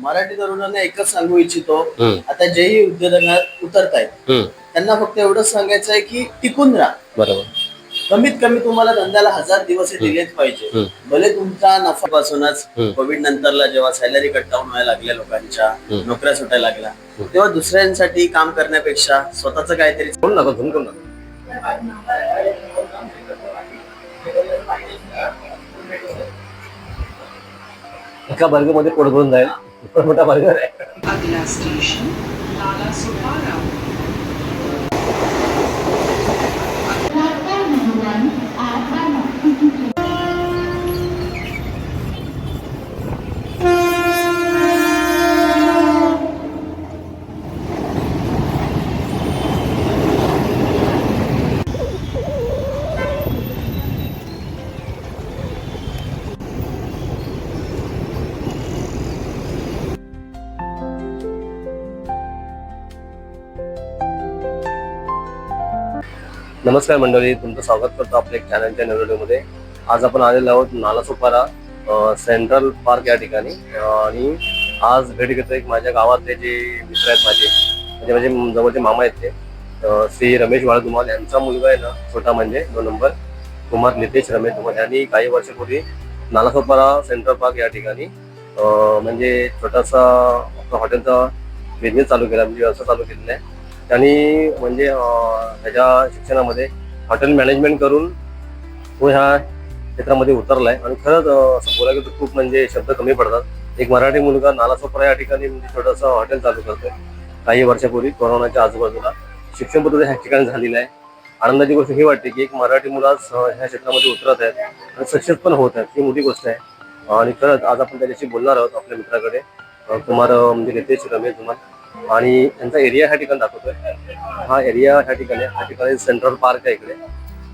मराठी तरुणांना एकच सांगू इच्छितो, आता जेही उद्योजकात उतरतायत त्यांना फक्त एवढंच सांगायचं आहे की टिकून राहा. बरोबर. कमीत कमी तुम्हाला धंद्याला 1000 दिवस हे दिलेच पाहिजे. भले तुमचा नफापासूनच कोविड नंतरला जेव्हा सॅलरी कट डाऊन व्हायला लागल्या लोकांच्या, नोकऱ्या सुटायला लागल्या, तेव्हा दुसऱ्यांसाठी काम करण्यापेक्षा स्वतःच काहीतरी एका बर्गरमध्ये पोट भरून जाईल. मोठा बर्गर आहे. अगला स्टेशन नालासोपारा. नमस्कार मंडळी, तुमचं स्वागत करतो आपल्या चॅनलच्या व्हिडिओमध्ये. आज आपण आलेलो आहोत नालासोपारा सेंट्रल पार्क या ठिकाणी. आणि आज भेट घेतो एक माझ्या गावातले जे मित्र आहेत माझे जवळचे मामा आहेत ते श्री रमेश वाळधुमाल यांचा मुलगा आहे ना, छोटा म्हणजे 2 नंबर कुमार नितेश रमेश धुमाल यांनी काही वर्षापूर्वी नालासोपारा सेंट्रल पार्क या ठिकाणी म्हणजे छोटासा हॉटेलचा बिझनेस चालू केला, म्हणजे व्यवसाय चालू केलेला आहे त्यांनी. म्हणजे त्याच्या शिक्षणामध्ये हॉटेल मॅनेजमेंट करून तो ह्या क्षेत्रामध्ये उतरलाय. आणि खरंच असं बोलायला तर खूप म्हणजे शब्द कमी पडतात. एक मराठी मुलगा नालासोपारा या ठिकाणी म्हणजे छोटंसं हॉटेल चालू करतोय. काही वर्षापूर्वी कोरोनाच्या आजूबाजूला शिक्षण पद्धती ह्या ठिकाणी झालेलं आहे. आनंदाची गोष्ट ही वाटते की एक मराठी मुलाच ह्या क्षेत्रामध्ये उतरत आहेत आणि सक्सेस पण होत आहेत, ही मोठी गोष्ट आहे. आणि खरंच आज आपण त्याच्याशी बोलणार आहोत आपल्या मित्राकडे कुमार म्हणजे नितेश रमेश धुमाल. आणि त्यांचा एरिया ह्या ठिकाणी दाखवतोय. हा एरिया ह्या ठिकाणी सेंट्रल पार्क आहे इकडे.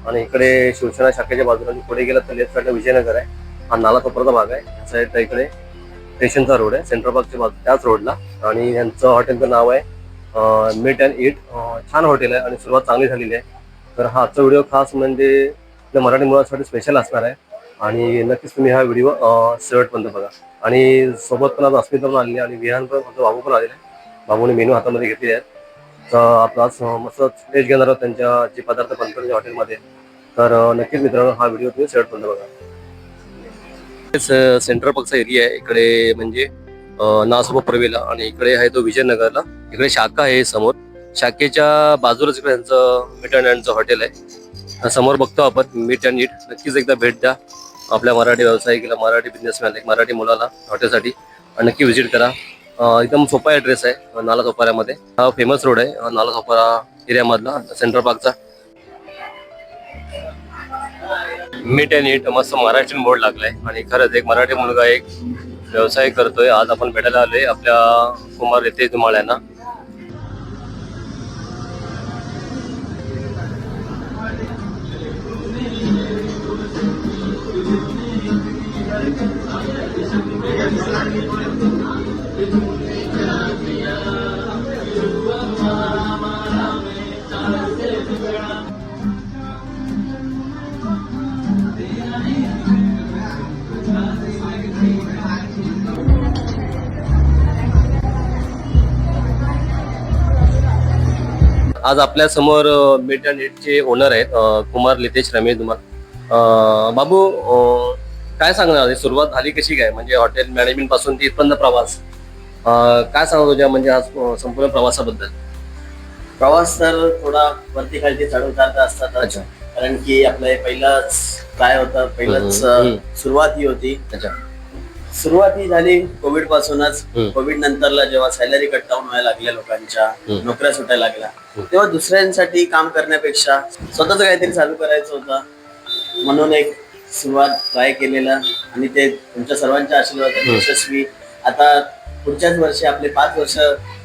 आणि इकडे शिवसेना शाखेच्या बाजूला पुढे गेला तर लेफ्ट साईडला विजयनगर आहे. हा नालासोपाराचा भाग आहे. या साईडला इकडे स्टेशनचा रोड आहे सेंट्रल पार्कच्या बाजू त्याच रोडला. आणि यांचं हॉटेलचं नाव आहे मीट अँड ईट. छान हॉटेल आहे आणि सुरुवात चांगली झालेली आहे. तर हा आजचा व्हिडिओ खास म्हणजे आपल्या मराठी मुलांसाठी स्पेशल असणार आहे. आणि नक्कीच तुम्ही हा व्हिडिओ शेवटपर्यंत बघा. आणि सोबत पण आज अस्मिता पण आलेली आणि विहान पण बाबू पण आलेले आहे. बाबूने मेनू हातामध्ये घेतले आहेत. तर आपला आज मस्त टेस्ट घेणार आहोत त्यांच्या जे पदार्थ बनतात हॉटेलमध्ये. तर नक्कीच मित्रांनो हा व्हिडिओ तुम्ही शेवटपर्यंत बघा. सेंट्रल पार्कचा एरिया आहे इकडे, म्हणजे नालासोपारा प्रवेला. आणि इकडे आहे तो विजयनगरला. इकडे शाखा आहे समोर. शाखेच्या बाजूलाच इकडे त्यांचं मीट अँड ईटचं हॉटेल आहे. समोर बघतो आपण मीट अँड ईट. नक्कीच एकदा भेट द्या आपल्या मराठी व्यावसायिकाला, मराठी बिझनेसमॅन, एक मराठी मुलाला हॉटेलसाठी नक्की व्हिजिट करा. एकदम सोपा ॲड्रेस आहे नालासोपाऱ्यामध्ये. हा फेमस रोड आहे नालासोपारा एरियामधला सेंट्रल पार्कचा. मीट अँड ईट मस्त महाराष्ट्रीयन बोर्ड लागलाय. आणि खरंच एक मराठी मुलगा एक व्यवसाय करतोय. आज आपण भेटायला आलोय आपल्या कुमार नितेश धुमाळ यांना. आज आपल्या समोर मीट अँड ईटचे ओनर आहेत कुमार नितेश रमेश धुमाल. बाबू, काय सांगणार, सुरुवात झाली कशी काय, म्हणजे हॉटेल मॅनेजमेंट पासून ते इथपर्यंत प्रवास काय सांगतो तुझ्या म्हणजे आज संपूर्ण प्रवासाबद्दल? प्रवास तर थोडा वरती खालती चढ उतार असतात. अच्छा. कारण की आपलं पहिलंच काय होतं, सुरुवात ही होती. अच्छा. सुरुवात ही झाली कोविड पासूनच. कोविड नंतरला जेव्हा सॅलरी कट डाऊन व्हायला लागल्या लोकांच्या, नोकऱ्या सुटायला लागल्या, तेव्हा दुसऱ्यांसाठी काम करण्यापेक्षा स्वतःच काहीतरी चालू करायचं होतं. म्हणून एक सुरुवात ट्राय केलेला आणि ते तुमच्या सर्वांच्या आशीर्वादाने यशस्वी. आता पुढच्याच वर्षी आपले 5 वर्ष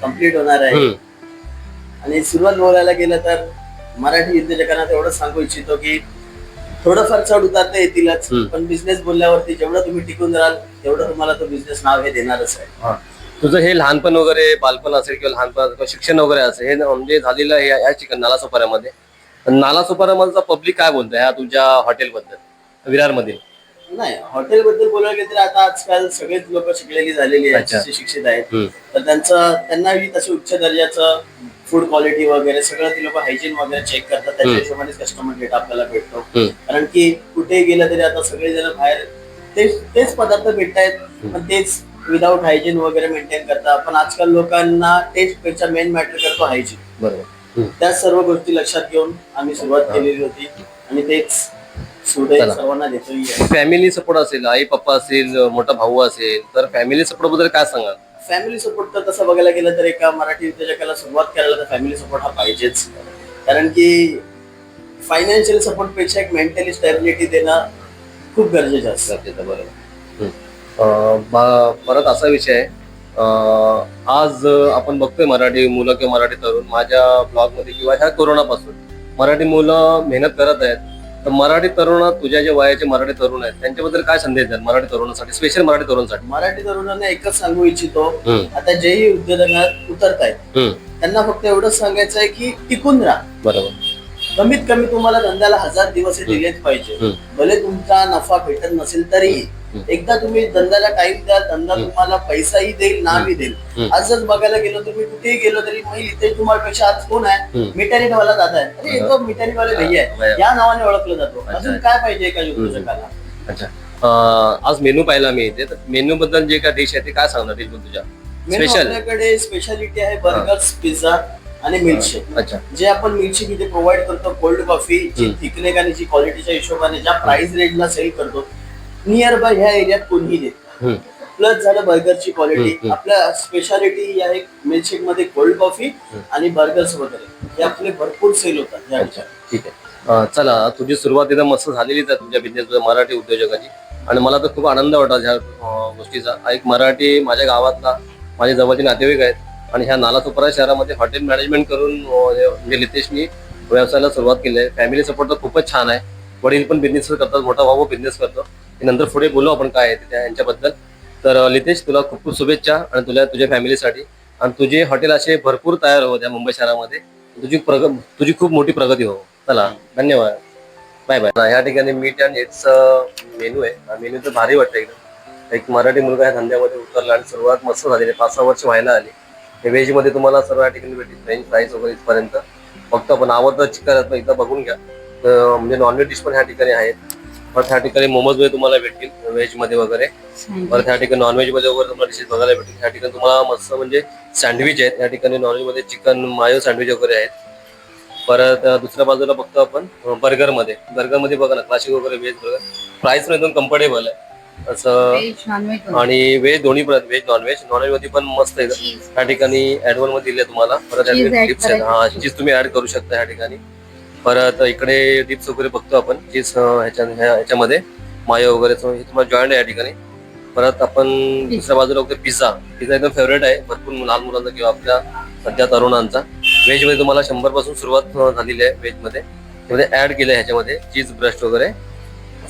कंप्लीट होणार आहे. आणि सुरुवात बोलायला गेलं तर मराठी उद्योजकांना तेवढंच सांगू इच्छितो की थोडंफार चढ उतारता येतीलच, पण बिझनेस बोलल्यावरती जेवढं तुम्ही टिकून राहाल तेवढं तुम्हाला तो बिझनेस नाव हे देणारच आहे. तुझं हे लहानपण वगैरे, बालपण असेल किंवा लहानपण शिक्षण वगैरे असेल, हे म्हणजे झालेलं आहे या ठिकाणी नालासोपाऱ्यामध्ये. नालासोपाऱ्यामधचा पब्लिक काय बोलतोय ह्या तुमच्या हॉटेलबद्दल विरारमध्ये? नाही, हॉटेल बद्दल बोलायला गेलं तर आता आजकाल सगळेच लोक शिकलेली झालेली आहेत, अच्छा. शिक्षित आहेत. तर त्यांनाही तशी उच्च दर्जाचं फूड क्वालिटी वगैरे सगळं ती लोक हायजीन वगैरे चेक करतात. त्याच्या हिशोबानेच कस्टमर डेटा आपल्याला भेटतो. कारण की कुठेही गेलं तरी आता सगळेजण बाहेर तेच पदार्थ भेटतायत, पण तेच विदाऊट हायजीन वगैरे मेंटेन करतात. पण आजकाल लोकांना टेस्ट पेक्षा मेन मॅटर करतो हायजीन. बरोबर. त्या सर्व गोष्टी लक्षात घेऊन आम्ही सुरुवात केलेली होती आणि तेच सुदय चला. सर्वांना देतोय. फॅमिली सपोर्ट असेल, आई पप्पा असेल, मोठा भाऊ असेल, तर फॅमिली सपोर्ट बद्दल काय सांगाल? फॅमिली सपोर्ट तर तसं बघायला गेलं तर एका मराठी उद्योजकाला सुरुवात करायला तर फॅमिली सपोर्ट हा पाहिजेच. कारण की फायनान्शियल सपोर्ट पेक्षा एक मेंटली स्टॅबिलिटी देणं खूप गरजेचं असतं. गरजेचं, बरोबर. परत असा विषय आहे, आज आपण बघतोय मराठी मुलं किंवा मराठी तरुण माझ्या ब्लॉगमध्ये किंवा ह्या कोरोनापासून मराठी मुलं मेहनत करत आहेत. तर मराठी तरुण, तुझ्या जे वयाचे मराठी तरुण आहेत त्यांच्याबद्दल काय संदेश द्याल मराठी तरुणांसाठी, स्पेशल मराठी तरुणांसाठी? मराठी तरुणांना एकच सांगू इच्छितो, आता जेही उद्योजकात उतरतायत त्यांना फक्त एवढंच सांगायचं आहे की टिकून राहा. बरोबर. कमीत कमी तुम्हाला धंद्याला 1000 दिवस हे दिलेच पाहिजे. भले तुमचा नफा भेटत नसेल तरी एकदा तुम्ही धंद्याला टाइम द्या, धंदा तुम्हाला पैसाही देईल, नावही देईल. आजच बघायला गेलो, तुम्ही कुठेही गेलो तरी इथे तुम्हाला आज कोण आहे, मिठाईवाला दादा आहे, अरे हे तो मिठाईवाले भैया आहे, या नावाने ओळखलं जातो. अजून काय पाहिजे एका उद्योजकाला? अच्छा. आज मेनू पाहिला मी इथे, तर मेनू बद्दल जे काय डिश आहे ते काय सांगणार डिश तुझ्या मेनू स्पेशल? आपल्याकडे स्पेशालिटी आहे बर्गर्स, पिझ्झा आणि मिल्कशेक. अच्छा. जे आपण मिल्कशेक इथे प्रोव्हाइड करतो, कोल्ड कॉफी जी थिकनेक आणि जी क्वालिटीच्या हिशोबाने ज्या प्राइस रेंजला सेल करतो, नियर बाय ह्या एरियात कोणीही देत. प्लस झालं बर्गरची क्वालिटी. आपल्या स्पेशालिटी आहे मिल्कशेक मध्ये कोल्ड कॉफी आणि बर्गर्स वगैरे हे आपले भरपूर सेल होतात. अच्छा, ठीक आहे. चला, तुझी सुरुवात एकदम मस्त झालेलीच आहे तुझ्या बिझनेस मराठी उद्योजकाची, आणि मला तर खूप आनंद वाटला ह्या गोष्टीचा. एक मराठी माझ्या गावातला माझे जवळचे नातेवाईक आहेत, आणि ह्या नालासोपारा शहरामध्ये हॉटेल मॅनेजमेंट करून म्हणजे लितेशनी व्यवसायाला सुरुवात केली आहे. फॅमिली सपोर्ट तर खूपच छान आहे. वडील पण बिझनेस करतात, मोठा भाऊ बिझनेस करतो. नंतर पुढे बोलू आपण काय आहे यांच्याबद्दल. तर लितेश, तुला खूप खूप शुभेच्छा, आणि तुझ्या फॅमिलीसाठी, आणि तुझे हॉटेल असे भरपूर तयार हो त्या मुंबई शहरामध्ये. तुझी खूप मोठी प्रगती हो. चला, धन्यवाद, बाय बाय. या ठिकाणी मीट अँड इट्स मेनू आहे. मेनू तर भारी वाटतं एकदम. एक मराठी मुलगा या धंद्यामध्ये उतरला आणि सुरुवात मस्त झालेली, 5-6 वर्ष व्हायला आली. व्हेज मध्ये तुम्हाला सर्व या ठिकाणी भेटेल, फ्रेंच फ्राईज वगैरे इथपर्यंत. फक्त आपण आवडतं चिकन एकदा बघून घ्या. म्हणजे नॉनव्हेज डिश पण ह्या ठिकाणी आहेत. परत ह्या ठिकाणी मोमोज मध्ये तुम्हाला भेटतील व्हेज मध्ये वगैरे. परत ह्या ठिकाणी नॉनव्हेज मध्ये वगैरे तुम्हाला डिशेस बघायला भेटतील. ह्या ठिकाणी तुम्हाला मस्त म्हणजे सँडविच आहेत. या ठिकाणी नॉनव्हेज मध्ये चिकन मायो सँडविच वगैरे आहेत. परत दुसऱ्या बाजूला बघतो आपण बर्गर मध्ये बघा ना, क्लासिक वगैरे व्हेज बर्गर. प्राइस पण एकदम कम्फर्टेबल आहे असं. आणि व्हेज दोन्ही, व्हेज नॉनव्हेज मध्ये पण मस्त आहे. या ठिकाणी ऍडव्हान्स मध्ये दिले तुम्हाला. परत टिप्स आहेत, हा चीज तुम्ही ऍड करू शकता या ठिकाणी. परत इकडे टिप्स वगैरे बघतो आपण चीज ह्याच्यामध्ये मायो वगैरे हे तुम्हाला जॉईंट आहे या ठिकाणी. परत आपण दुसऱ्या बाजूला बघतो पिझ्झा एकदम फेवरेट आहे भरपूर लहान मुलांचा किंवा आपल्या सध्या तरुणांचा. व्हेज मध्ये तुम्हाला 100 पासून सुरुवात झालेली आहे. व्हेज मध्ये ऍड केलं ह्याच्यामध्ये चीज ब्रस्ट वगैरे.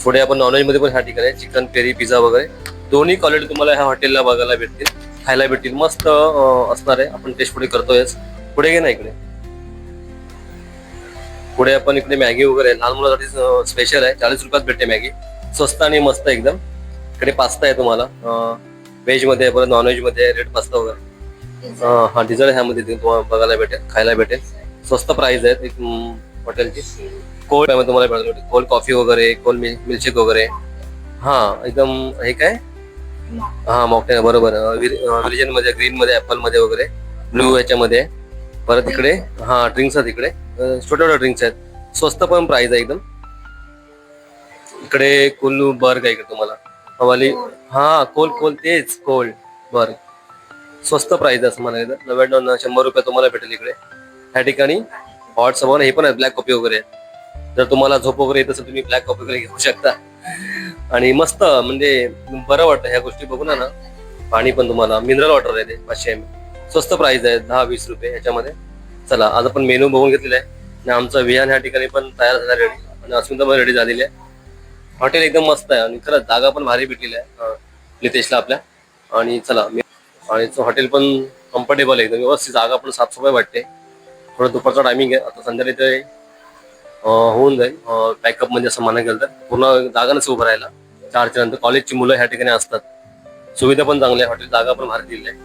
पुढे आपण नॉनव्हेज मध्ये पण ह्या ठिकाणी चिकन पेरी पिझ्झा वगैरे दोन्ही क्वालिटी तुम्हाला ह्या हॉटेलला बघायला भेटतील, खायला भेटतील. मस्त असणार आहे. आपण टेस्ट पुढे करतोय. पुढे घे ना इकडे. पुढे आपण इकडे मॅगी वगैरे लहान मुलांसाठी स्पेशल आहे. 40 रुपयात भेटते मॅगी, स्वस्त आणि मस्त एकदम. इकडे पास्ता आहे तुम्हाला व्हेज मध्ये, परत नॉनव्हेज मध्ये रेड पास्ता वगैरे. हा डिझर्ट ह्यामध्ये तुम्हाला बघायला भेटेल, खायला भेटेल. स्वस्त प्राइस आहेत एक हॉटेलची. कोल्ड तुम्हाला भेटेल, कोल्ड कॉफी वगैरे, कोल्ड मिल्कशेक वगैरे. हा एकदम हे काय, हा मॉकटेल बरोबर. व्हिजन मध्ये, ग्रीन मध्ये, ऍपल मध्ये वगैरे, ब्लू ह्याच्यामध्ये. परत इकडे हा ड्रिंक्स आहेत. इकडे छोटे ड्रिंक्स आहेत, स्वस्त पण प्राइस आहे एकदम. इकडे कोल्ड बर्ग आहे इकडे तुम्हाला हवाली. हा कोल्ड तेच कोल्ड बर्ग, स्वस्त प्राइस असं म्हणायचं. 99-100 रुपये तुम्हाला भेटेल इकडे. ह्या ठिकाणी हॉट्स वगैरे हे पण आहे, ब्लॅक कॉफी वगैरे. जर तुम्हाला झोप वगैरे येत असेल तुम्ही ब्लॅक कॉफी वगैरे घेऊ शकता. आणि मस्त म्हणजे बरं वाटतं ह्या गोष्टी बघून ना. पाणी पण तुम्हाला मिनरल वॉटर आहे ते 500 ml. स्वस्त प्राइस आहे 10-20 रुपये ह्याच्यामध्ये. चला, आज आपण मेनू बघून घेतलेला आहे आणि आमचा विहान ह्या ठिकाणी पण तयार झाला रेडी, आणि अस्मिता पण रेडी झालेली आहे. हॉटेल एकदम मस्त आहे आणि खरंच जागा पण भारी भेटलेली आहे लितेशला आपल्या. आणि चला, आणि हॉटेल पण कम्फर्टेबल आहे एकदम व्यवस्थित. जागा पण साफसफाई वाटते. थोडं दुपारचा टायमिंग आहे, आता संध्याकाळी ते होऊन जाईल पॅकअप म्हणजे असं म्हणायला गेलं तर. पूर्ण जागा नसेल उभं राहायला. 4च्या नंतर कॉलेजची मुलं ह्या ठिकाणी असतात. सुविधा पण चांगली आहे, हॉटेल जागा पण भारी दिली आहे.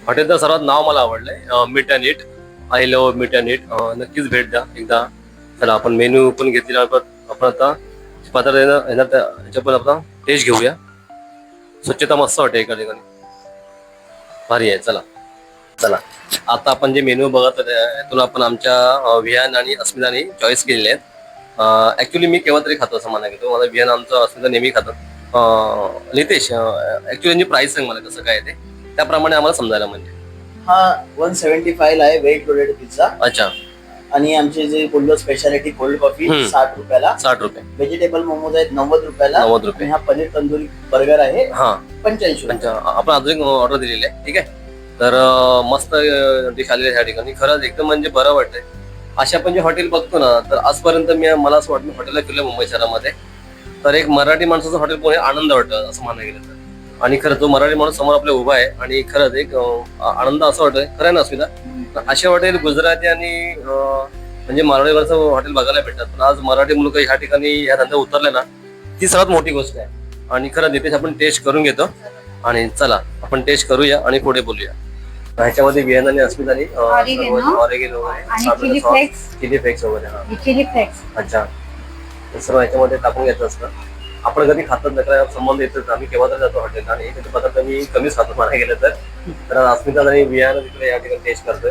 हॉटेलचं सर्वात नाव मला आवडलंय, meat and eat. I love meat and eat. नक्कीच भेट द्या एकदा. चला आपण मेन्यू पण घेतलेला आपण आता पदार्थ येणार त्याच्या पण आपण टेस्ट घेऊया. स्वच्छता मस्त वाटते एका ठिकाणी, भारी आहे. चला चला आता आपण जे मेन्यू बघत होते यातून आपण आमच्या विहान आणि अस्मिताने चॉईस केलेले आहेत. ऍक्च्युली मी केव्हा तरी खातो असं म्हणा घेतो, मला विहान आमचं अस्मिता नेहमी खातात. नितेश ऍक्च्युली यांची प्राइस सांग मला कसं काय ते, त्याप्रमाणे आम्हाला समजायला म्हणजे. हा 175 आहे वेज लोडेड पिझ्झा. अच्छा. आणि आमचे जे बोललो स्पेशालिटी कोल्ड कॉफी 60 रुपयाला. 60 रुपये. व्हेजिटेबल मोमोज आहेत 90 रुपयाला. 90 रुपये. आणि हा पनीर तंदुरी बर्गर आहे हा 85 रुपये. आपण अजून ऑर्डर दिलेली आहे. ठीक आहे. तर मस्त डिश आलेली आहे ह्या ठिकाणी. खरंच एकदम म्हणजे बरं वाटतंय. अशा पण जे हॉटेल बघतो ना, तर आजपर्यंत मला असं वाटतं हॉटेलला गेलं मुंबई शहरामध्ये तर एक मराठी माणसाचं हॉटेल पुणे आनंद वाटतं असं म्हणायला गेलं तर. आणि खरं तो मराठी माणूस समोर आपल्या उभा आहे आणि खरंच एक आनंद असं वाटतोय. खरं आहे ना अस्मिता? असे हॉटेल गुजराती आणि म्हणजे मराठीवरचं हॉटेल बघायला भेटतात, पण आज मराठी मुलं ह्या ठिकाणी ह्या धंद्यात उतरले ना, ती सर्वात मोठी गोष्ट आहे. आणि खरं नितेश आपण टेस्ट करून घेतो आणि चला आपण टेस्ट करूया आणि पुढे बोलूया. ह्याच्यामध्ये विहान आणि अस्मिताने ऑरेगेनो चिली फ्लेक्स वगैरे. हा चिली फ्लेक्स. अच्छा. हे सर्व ह्याच्यामध्ये टाकून घ्यायचं असतं. आपण कधी खातात नका संबंध येतच. आम्ही केव्हा तर जातो हॉटेलला आणि ते पदार्थ मी कमीच खातो म्हणायला गेलं तर अस्मिता आणि विहान तिकडे या ठिकाणी टेस्ट करतोय.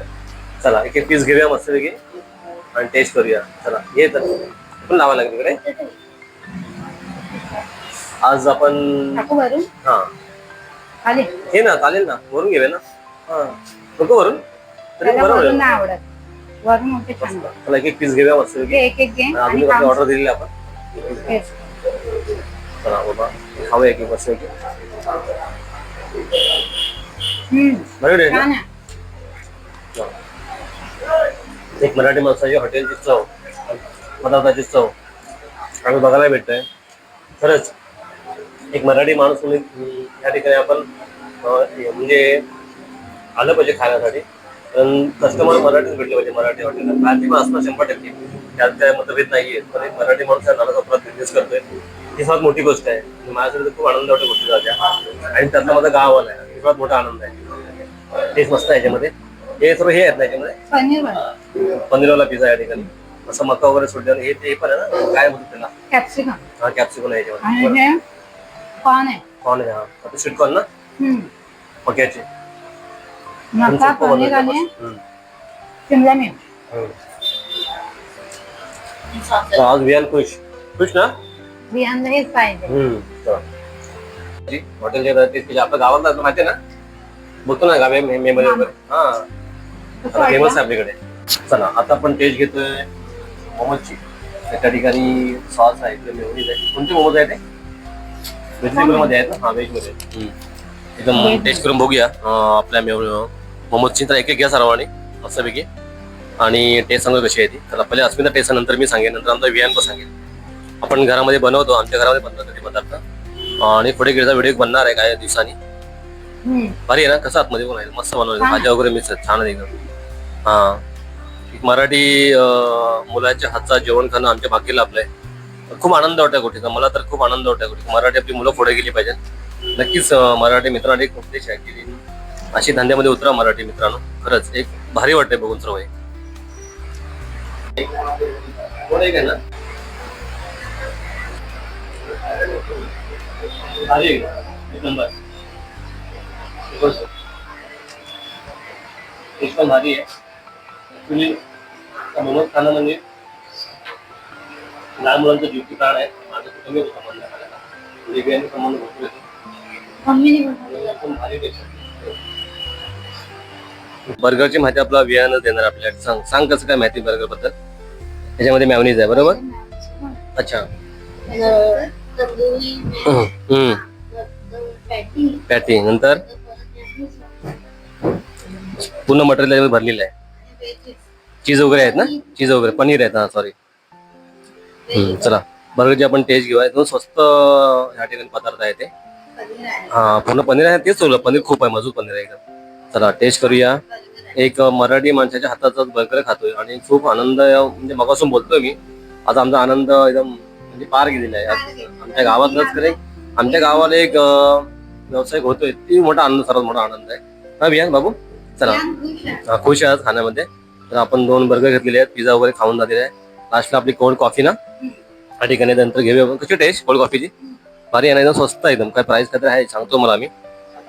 चला एक पीस घेऊया मस्तपैकी आणि टेस्ट करूया. चला ये तर पण लावायला लागेल तिकडे. आज आपण हा हे ना चालेल ना, वरून घेऊया ना. हा नको वरून तरी बरोबर आवडत वरून मोठे छान. चला एक पीस घेऊया मस्तपैकी. एक घे अजून आपली ऑर्डर दिलेली आपण. चला बाबा खाऊया की मस्तपैकी. बरोबर आहे ना? एक मराठी माणसाची हॉटेलची चव, पदार्थाची चव आम्ही बघायला भेटतोय. खरंच एक मराठी माणूस म्हणून या ठिकाणी आपण म्हणजे आलं पाहिजे खाण्यासाठी. कारण कस्टमर मराठीच भेटले पाहिजे मराठी हॉटेलला. क्रांती पण असणार 100%, त्यात काय मतभेद नाहीये. पण एक मराठी माणूस नाना कपड्यात बिझनेस करतोय ही सर्वात मोठी गोष्ट आहे. माझ्यासाठी खूप आनंद वाटत गोष्टी जात्या आणि त्यातला माझा गाव आलाय, सर्वात मोठा आनंद आहे. टेस्ट मस्त आहे याच्यामध्ये. हे सर्व हे आहेत ना याच्यामध्ये पनीरवाला पिझ्झा या ठिकाणी असं मका वगैरे सोडलं. हे पण आहे ना, काय म्हणतो त्याला? कॅप्सिकम. हा कॅप्सिकम आहे याच्यामध्ये. कॉर्न आहे. कॉर्न आहे. हा आता स्वीट कॉर्न ना मक्याचे. मका पनीर आणि शिमला मिर्च. आज विहान खुश ना? बियांदा हेच पाहिजे. हॉटेल आपल्या गावात माहिती आहे ना, बघतो ना गावे मेमध्ये वगैरे. हा फेमस आहे आपल्याकडे. चला आता आपण टेस्ट घेतोय मोमोजची. त्या ठिकाणी सॉस आहे, मेयोनीज आहे. कोणते मोमोज आहे ते? व्हेजिटेबल मध्ये आहेत ना? हा व्हेज मध्ये. एकदम टेस्ट करून बघूया आपल्या मोमोजची. तर एक एक घ्या सर्वांनी मस्तपैकी आणि टेस्ट सांगू कशी आहे ती. तर पहिले अस्मिता टेस्ट नंतर मी सांगेन, नंतर आमचा विहान पण सांगेल. आपण घरामध्ये बनवतो, आमच्या घरामध्ये बनवतो ते पदार्थ आणि पुढे गेल्याचा व्हिडिओ बनणार आहे काही दिवसांनी. भारी आहे ना? कसं आतमध्ये पण आहे मस्त बनवलं, भाज्या वगैरे मिक्स छान आहे एकदम. हा मराठी मुलांच्या हातचा जेवण खाणं आमच्या भाग्याला आपलंय. खूप आनंद वाटतो गोष्टीचा. मला तर खूप आनंद वाटतो गोष्टी. मराठी आपली मुलं पुढे गेली पाहिजे. नक्कीच मराठी मित्रांनी एक उपदेश आहे की अशी धंद्यामध्ये उतरा मराठी मित्रांनो. खरंच एक भारी वाटतंय बघून सर्व हे. एक आहे ना भारी एक नंबर. एक पण भारी आहे. तुम्ही मोमोज खाणं म्हणजे लहान मुलांचा जीव की प्राण आहे. माझं कमी संबंध आहे, वेगळ्याने संबंध भरपूर येतो. बर्गरची माहिती आपला विहानच देणार आपल्याला. सांग कसं काय माहिती बर्गर बद्दल? त्याच्यामध्ये मॅयोनीज आहे बरोबर. अच्छा. पॅटी नंतर पूर्ण मटेरियल भरलेलं आहे. चीज वगैरे आहेत ना? चीज वगैरे पनीर आहेत. हा सॉरी. चला बर्गरची आपण टेस्ट घेऊया. एकदम स्वस्त ह्या ठिकाणी पदार्थ आहे ते. हा पूर्ण पनीर आहे. तेच बोललं, पनीर खूप आहे, मजबूत पनीर आहे एकदम. चला टेस्ट करूया. एक मराठी माणसाच्या हाताचा बर्गर खातोय आणि खूप आनंद म्हणजे मगासून बोलतोय मी. आता आमचा आनंद एकदम म्हणजे पार्क दिलेला आहे आमच्या गावातलंच खरे. आमच्या गावाला एक व्यावसायिक होतोय, ती मोठा आनंद, सर्वात मोठा आनंद आहे. हा बियान बाबू चला. हा, खुश आहे आज खाण्यामध्ये. तर आपण 2 बर्गर घेतलेले आहेत, पिझ्झा वगैरे खाऊन झालेले आहे. लास्टला आपली कोल्ड कॉफी ना या ठिकाणी, नंतर घेऊया. कशी टेस्ट कोल्ड कॉफीची? भारी आहे ना, एकदम स्वस्त आहे एकदम. काय प्राइस काहीतरी आहे सांगतो मला आम्ही.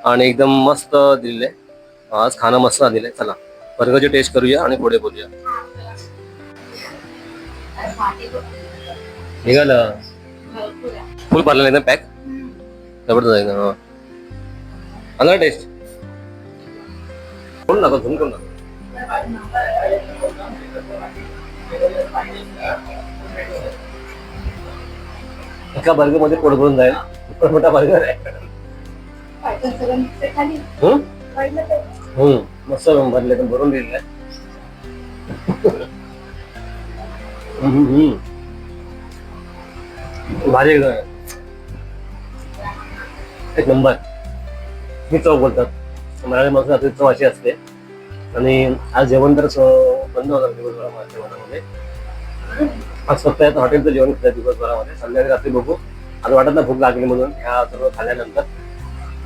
आणि एकदम मस्त दिलेलं आहे आज, खाणं मस्त झालेलं आहे. चला बर्गरची टेस्ट करूया आणि पुढे बोलूया. निघालं फुल भरलेलं एकदम पॅक, जबरदस्त आहे ना. आला टेस्ट कोण नका झुम करून नका. एका बर्गर मध्ये पोट भरून जाईल, खूप मोठा बर्गर आहे. मस्त भरले पण भरून दिलेलं आहे. भारी एकदम आहे. एक नंबर. ही चव बोलतात मराठी माणसं, चव अशी असते. आणि आज जेवण तर बंद होणार दिवसभरामध्ये जेवणामध्ये. आज फक्त हॉटेलचं जेवण खाल्लं दिवसभरामध्ये. संध्याकाळी रात्री बघू, आता वाटत ना भूक लागली म्हणून ह्या सर्व खाल्ल्यानंतर.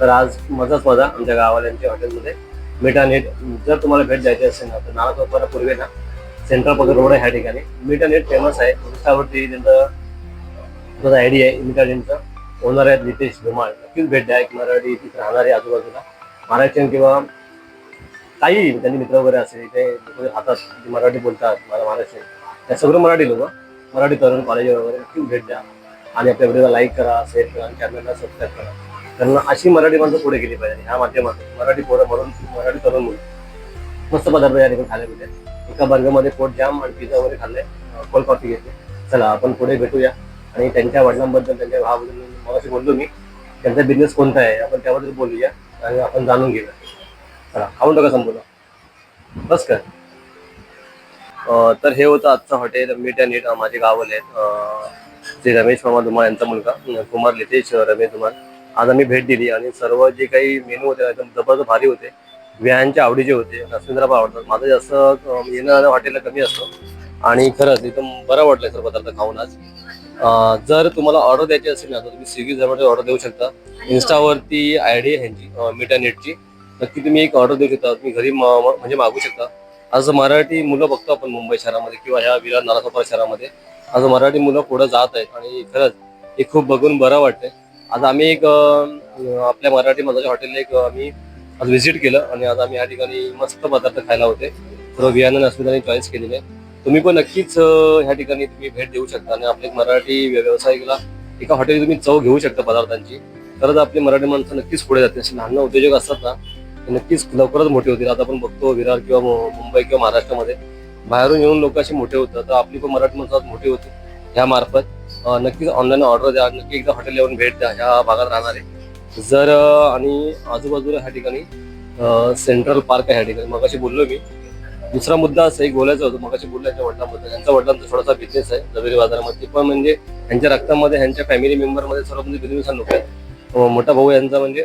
तर आज मजाच मजा आमच्या गावाल्यांच्या हॉटेलमध्ये. मीठा नेट जर तुम्हाला भेट द्यायची असेल ना तर नालासोपारा पूर्वे ना सेंट्रल पगड रोड आहे ह्या ठिकाणी. मीठा नेट फेमस आहे. इंस्टावरती त्यांचा आयडी आहे मीठा नेटचं. ओनर आहेत नितेश धुमाळ. नक्कीच भेट द्या. एक मराठी तिथे राहणारे आजूबाजूला महाराष्ट्रीयन किंवा काही त्यांचे मित्र वगैरे असेल इथे राहतात, मराठी बोलतात, महाराष्ट्रीयन, त्या सगळं मराठी लोक, मराठी तरुण कॉलेज वगैरे. नक्कीच भेट द्या आणि आपल्या व्हिडिओला लाईक करा, शेअर करा आणि चॅनलला सबस्क्राईब करा. त्यांना अशी मराठी माणसं पुढे गेली पाहिजे. ह्या माध्यमातून मराठी पोरं म्हणून, मराठी तरुण म्हणून मस्त पदार्थ या ठिकाणी खायला भेटेल. एका बर्गरमध्ये पोट जाम आणि पिझ्झा वगैरे खाल्लंय, कोल्ड कॉफी घेतली. चला आपण पुढे भेटूया आणि त्यांच्या वडिलांबद्दल, त्यांच्या भावाबद्दल मगाशी बोललो मी, त्यांचा बिझनेस कोणता आहे आपण त्याबद्दल बोलूया आणि आपण जाणून घेऊया. चला खाऊन टाका संपूर्ण बस काय. तर हे होतं आजचं हॉटेल मीट अँड ईट. माझे गावले आहेत जे रमेश मामा धुमाळ यांचा मुलगा कुमार लितेश रमेश धुमाळ. आज आम्ही भेट दिली आणि सर्व जे काही मेनू होते एकदम जबरदस्त भारी होते. व्यायांच्या आवडीचे होते. नसविंद्रा पण आवडतात. माझं जास्त येणं हॉटेलला कमी असतो आणि खरंच एकदम बरं वाटलं सर्व पदार्थ खाऊन आज. जर तुम्हाला ऑर्डर द्यायची असेल ना तर तुम्ही स्विगी झोमॅटो ऑर्डर देऊ शकता. इन्स्टावरती आयडी आहे ह्यांची मीट अँड ईटची. नक्की तुम्ही एक ऑर्डर देऊ शकता. तुम्ही घरी म्हणजे मागू शकता. आज मराठी मुलं बघतो आपण मुंबई शहरामध्ये किंवा ह्या विरार नालासोपारा शहरामध्ये. आज मराठी मुलं पुढे जात आहेत आणि खरंच हे खूप बघून बरं वाटतंय. आज आम्ही एक आपल्या मराठी मजाच्या हॉटेलला एक आम्ही आज व्हिजिट केलं आणि आज आम्ही या ठिकाणी मस्त पदार्थ खायला होते. सर्व वियानं अस्मिताने चॉईस केलेले. तुम्ही पण नक्कीच ह्या ठिकाणी तुम्ही भेट देऊ शकता आणि आपल्या मराठी व्यावसायिकला एका हॉटेल तुम्ही चव घेऊ शकता पदार्थांची. तरच आपली मराठी माणसं नक्कीच पुढे जाते. असे लहान उद्योजक असतात ना ते नक्कीच लवकरच मोठे होतील. आता आपण बघतो विरार किंवा मुंबई किंवा महाराष्ट्रामध्ये बाहेरून येऊन लोक असे मोठे होतात. तर आपली पण मराठी माणसं मोठी होती ह्या मार्फत. नक्कीच ऑनलाईन ऑर्डर द्या. नक्की एकदा हॉटेल येऊन भेट द्या ह्या भागात राहणारे जर. आणि आजूबाजूला ह्या ठिकाणी सेंट्रल पार्क आहे ह्या ठिकाणी. मगाशी बोललो मी. दुसरा मुद्दा असं एक बोलायचं होतं मगाशी बोललो यांच्या वडिलांबद्दल. यांचा वडिलांचा थोडासा बिझनेस आहे जवेरी बाजारामध्ये. पण म्हणजे ह्यांच्या रक्तामध्ये ह्यांच्या फॅमिली मेंबरमध्ये सर्व म्हणजे बिझनेस लोक आहेत. मोठा भाऊ यांचा म्हणजे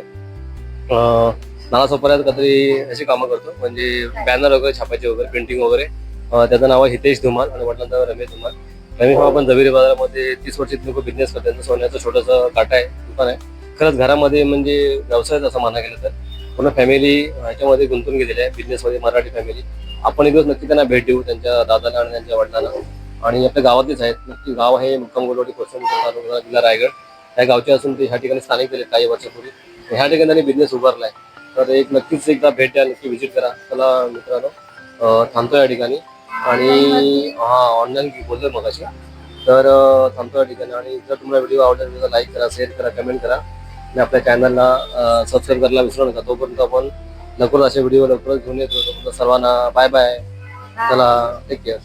नालासोपाऱ्यात काहीतरी अशी कामं करतो म्हणजे बॅनर वगैरे छापायचे वगैरे पेंटिंग वगैरे. त्याचं नाव आहे हितेश धुमाळ आणि वडिलांचं रमेश धुमाळ. रमेश मामा पण जवेरी बाजारामध्ये 30 वर्षात लोक बिझनेस करतात. त्यांचं सोन्याचं छोटंसं काटा आहे, दुकान आहे. खरंच घरामध्ये म्हणजे व्यवसायच असं म्हणा गेलं तर पूर्ण फॅमिली ह्याच्यामध्ये गुंतून गेलेली आहे बिझनेसमध्ये. मराठी फॅमिली. आपण एक दिवस नक्की त्यांना भेट देऊ, त्यांच्या दादाला आणि त्यांच्या वडिलांना. आणि आपल्या गावातलेच आहेत. नक्की गाव आहे मुक्काम गोलवाडी, कोसंबी तालुका, जिल्हा रायगड. या गावचे असून ते ह्या ठिकाणी स्थानिक केले काही वर्षापूर्वी. ह्या ठिकाणी त्यांनी बिझनेस उभारला आहे. तर एक नक्कीच एकदा भेट द्या, नक्की व्हिजिट करा. चला मित्रांनो थांबतो या ठिकाणी आणि ऑनलाईन बोलतोय मगाशी. तर थांबतो या ठिकाणी. आणि जर तुम्हाला व्हिडिओ आवडला तर लाईक करा, शेअर करा, कमेंट करा आणि आपल्या चॅनलला सबस्क्राईब करायला विसरू नका. तोपर्यंत आपण लवकरच असे व्हिडिओ लवकरच घेऊन येतो. सर्वांना बाय बाय. चला टेक केअर.